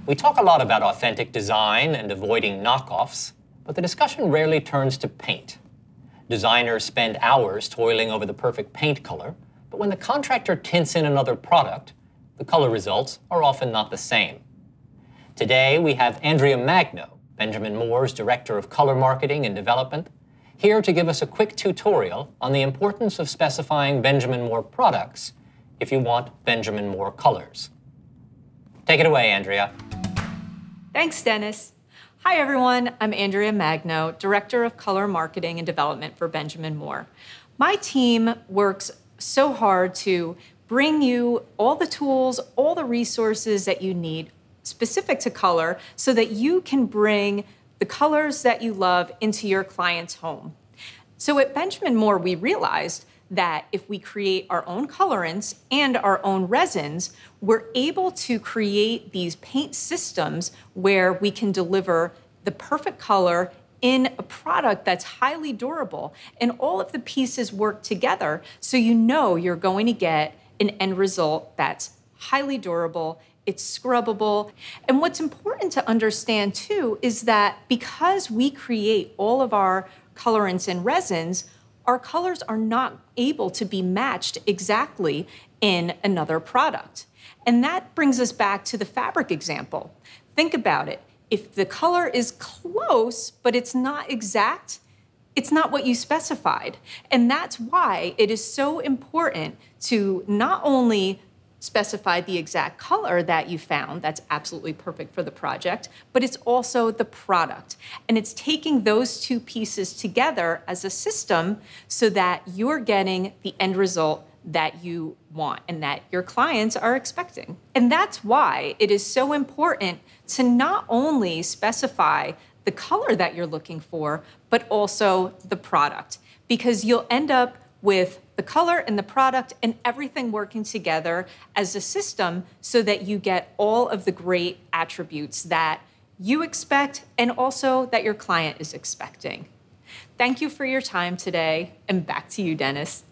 We talk a lot about authentic design and avoiding knockoffs, but the discussion rarely turns to paint. Designers spend hours toiling over the perfect paint color, but when the contractor tints in another product, the color results are often not the same. Today, we have Andrea Magno, Benjamin Moore's Director of Color Marketing and Development, here to give us a quick tutorial on the importance of specifying Benjamin Moore products if you want Benjamin Moore colors. Take it away, Andrea. Thanks, Dennis. Hi, everyone. I'm Andrea Magno, Director of Color Marketing and Development for Benjamin Moore. My team works so hard to bring you all the tools, all the resources that you need specific to color so that you can bring the colors that you love into your client's home. So at Benjamin Moore, we realized that if we create our own colorants and our own resins, we're able to create these paint systems where we can deliver the perfect color in a product that's highly durable. And all of the pieces work together so you know you're going to get an end result that's highly durable, it's scrubbable. And what's important to understand too is that because we create all of our colorants and resins, our colors are not able to be matched exactly in another product. And that brings us back to the fabric example. Think about it. If the color is close, but it's not exact, it's not what you specified. And that's why it is so important to not only specify the exact color that you found that's absolutely perfect for the project, but it's also the product. And it's taking those two pieces together as a system so that you're getting the end result that you want and that your clients are expecting. And that's why it is so important to not only specify the color that you're looking for, but also the product, because you'll end up with the color and the product and everything working together as a system so that you get all of the great attributes that you expect and also that your client is expecting. Thank you for your time today, and back to you, Dennis.